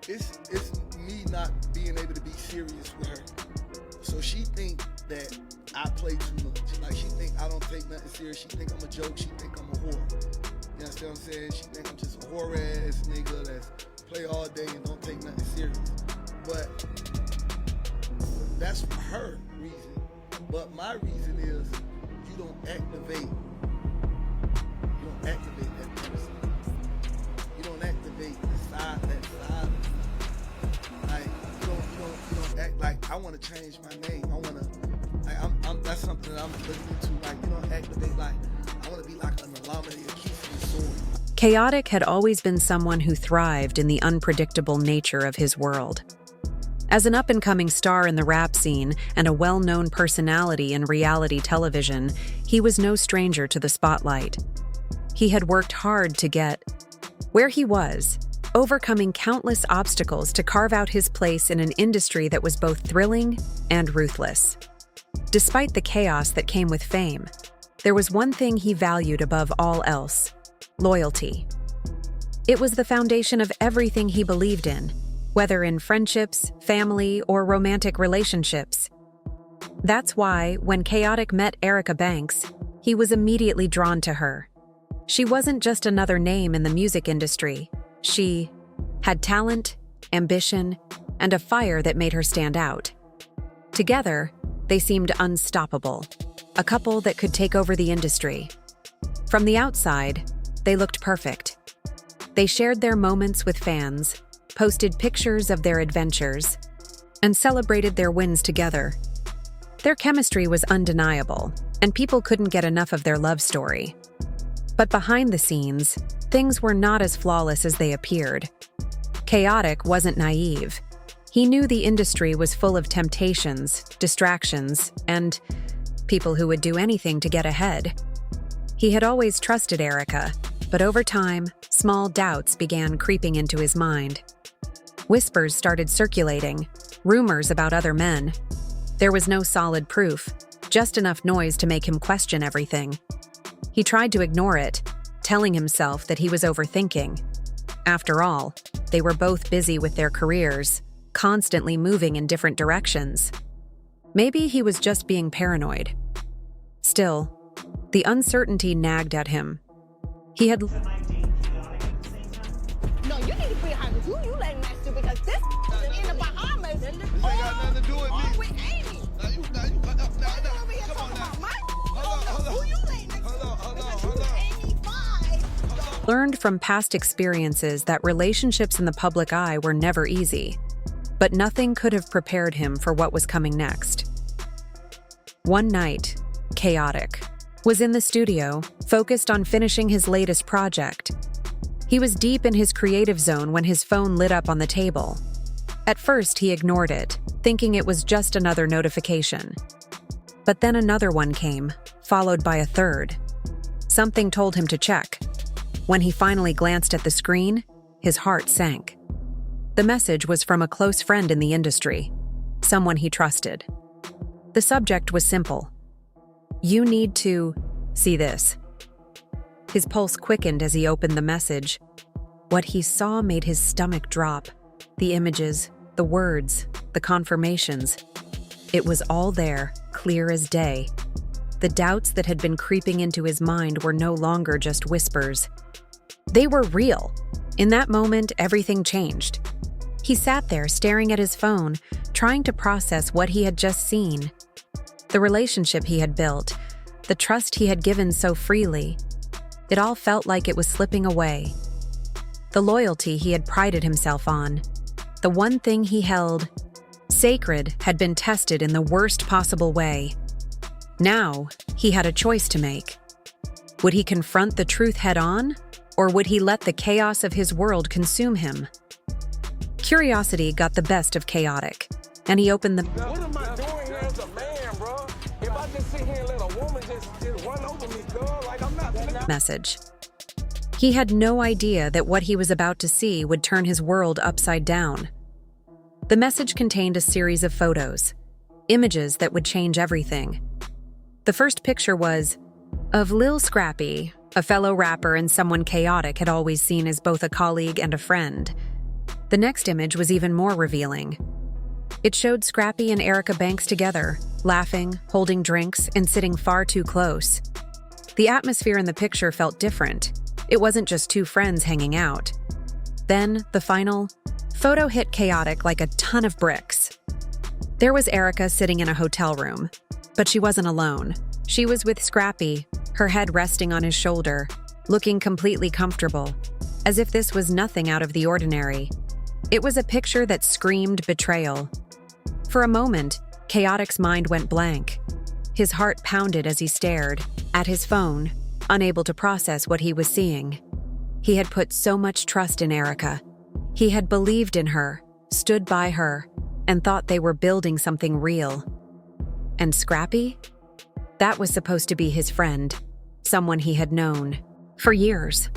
it's me not being able to be serious with her. So she think that I play too much. Like she think I don't take nothing serious. She think I'm a joke. She think I'm a whore. You understand what I'm saying? She think I'm just a whore ass nigga that's play all day and don't take nothing serious. But that's her reason. But my reason is you don't activate that person. You don't activate that side. Like you don't act like I want to change my name. That's something that I'm looking into. Like you don't activate like I want to be like an Alameda Keith sword. Khaotic had always been someone who thrived in the unpredictable nature of his world. As an up-and-coming star in the rap scene and a well-known personality in reality television, he was no stranger to the spotlight. He had worked hard to get where he was, overcoming countless obstacles to carve out his place in an industry that was both thrilling and ruthless. Despite the chaos that came with fame, there was one thing he valued above all else: loyalty. It was the foundation of everything he believed in, whether in friendships, family, or romantic relationships. That's why, when Khaotic met Erica Banks, he was immediately drawn to her. She wasn't just another name in the music industry. She had talent, ambition, and a fire that made her stand out. Together, they seemed unstoppable, a couple that could take over the industry. From the outside, they looked perfect. They shared their moments with fans, posted pictures of their adventures, and celebrated their wins together. Their chemistry was undeniable, and people couldn't get enough of their love story. But behind the scenes, things were not as flawless as they appeared. Khaotic wasn't naive. He knew the industry was full of temptations, distractions, and people who would do anything to get ahead. He had always trusted Erica, but over time, small doubts began creeping into his mind. Whispers started circulating, rumors about other men. There was no solid proof, just enough noise to make him question everything. He tried to ignore it, telling himself that he was overthinking. After all, they were both busy with their careers, constantly moving in different directions. Maybe he was just being paranoid. Still, the uncertainty nagged at him. He had... No, you need to quit hiding. Who you letting that to? Because this is in the Bahamas. This ain't got nothing to do with me. With Amy. Come on now. Hold on. Who you letting that to? Hold on. Amy 5. learned from past experiences that relationships in the public eye were never easy, but nothing could have prepared him for what was coming next. One night, Khaotic was in the studio, focused on finishing his latest project. He was deep in his creative zone when his phone lit up on the table. At first, he ignored it, thinking it was just another notification. But then another one came, followed by a third. Something told him to check. When he finally glanced at the screen, his heart sank. The message was from a close friend in the industry, someone he trusted. The subject was simple. "You need to see this." His pulse quickened as he opened the message. What he saw made his stomach drop. The images, the words, the confirmations. It was all there, clear as day. The doubts that had been creeping into his mind were no longer just whispers. They were real. In that moment, everything changed. He sat there staring at his phone, trying to process what he had just seen. The relationship he had built, the trust he had given so freely. It all felt like it was slipping away. The loyalty he had prided himself on, the one thing he held sacred, had been tested in the worst possible way. Now, he had a choice to make. Would he confront the truth head-on, or would he let the chaos of his world consume him? Curiosity got the best of Khaotic, and he opened the What am I doing here as a man, bro? If I just sit here and let a woman just run over me, girl, like I'm not... message. He had no idea that what he was about to see would turn his world upside down. The message contained a series of photos, images that would change everything. The first picture was of Lil Scrappy, a fellow rapper and someone Khaotic had always seen as both a colleague and a friend. The next image was even more revealing. It showed Scrappy and Erica Banks together, laughing, holding drinks, and sitting far too close. The atmosphere in the picture felt different. It wasn't just two friends hanging out. Then, the final photo hit Khaotic like a ton of bricks. There was Erica sitting in a hotel room, but she wasn't alone. She was with Scrappy, her head resting on his shoulder, looking completely comfortable, as if this was nothing out of the ordinary. It was a picture that screamed betrayal. For a moment, Khaotic's mind went blank. His heart pounded as he stared at his phone, unable to process what he was seeing. He had put so much trust in Erica. He had believed in her, stood by her, and thought they were building something real. And Scrappy? That was supposed to be his friend, someone he had known for years.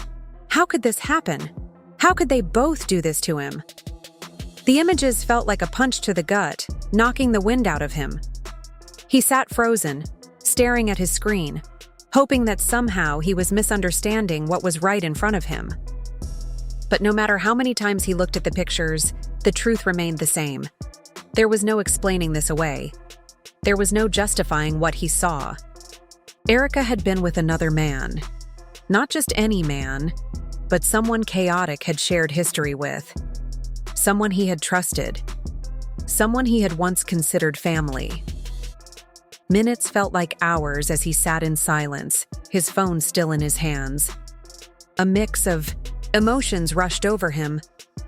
How could this happen? How could they both do this to him? The images felt like a punch to the gut, knocking the wind out of him. He sat frozen, staring at his screen, hoping that somehow he was misunderstanding what was right in front of him. But no matter how many times he looked at the pictures, the truth remained the same. There was no explaining this away. There was no justifying what he saw. Erica had been with another man. Not just any man, but someone Khaotic had shared history with. Someone he had trusted. Someone he had once considered family. Minutes felt like hours as he sat in silence, his phone still in his hands. A mix of emotions rushed over him: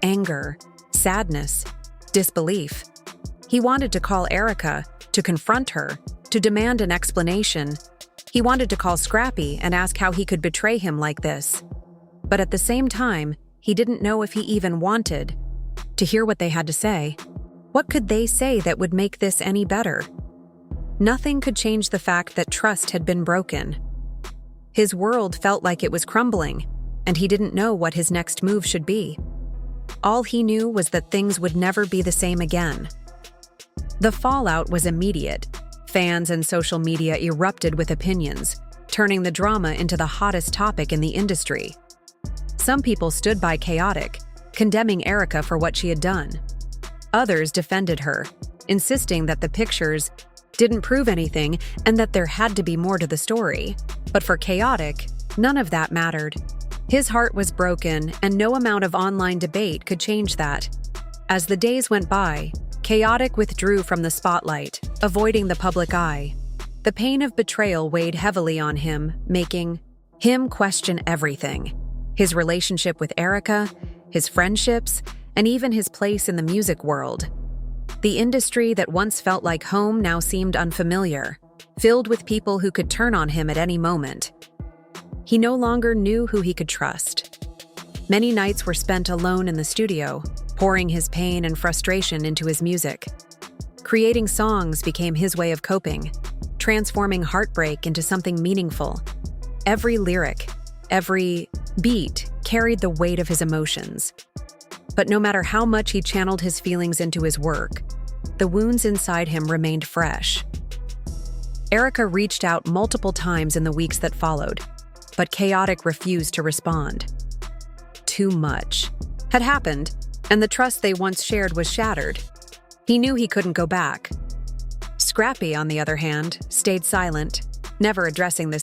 anger, sadness, disbelief. He wanted to call Erica, to confront her, to demand an explanation. He wanted to call Scrappy and ask how he could betray him like this. But at the same time, he didn't know if he even wanted to hear what they had to say. What could they say that would make this any better? Nothing could change the fact that trust had been broken. His world felt like it was crumbling, and he didn't know what his next move should be. All he knew was that things would never be the same again. The fallout was immediate. Fans and social media erupted with opinions, turning the drama into the hottest topic in the industry. Some people stood by Khaotic, condemning Erica for what she had done. Others defended her, insisting that the pictures didn't prove anything and that there had to be more to the story. But for Khaotic, none of that mattered. His heart was broken, and no amount of online debate could change that. As the days went by, Khaotic withdrew from the spotlight, avoiding the public eye. The pain of betrayal weighed heavily on him, making him question everything: his relationship with Erica, his friendships, and even his place in the music world. The industry that once felt like home now seemed unfamiliar, filled with people who could turn on him at any moment. He no longer knew who he could trust. Many nights were spent alone in the studio, pouring his pain and frustration into his music. Creating songs became his way of coping, transforming heartbreak into something meaningful. Every lyric, every beat carried the weight of his emotions. But no matter how much he channeled his feelings into his work, the wounds inside him remained fresh. Erica reached out multiple times in the weeks that followed, but Khaotic refused to respond. Too much had happened, and the trust they once shared was shattered. He knew he couldn't go back. Scrappy, on the other hand, stayed silent, never addressing the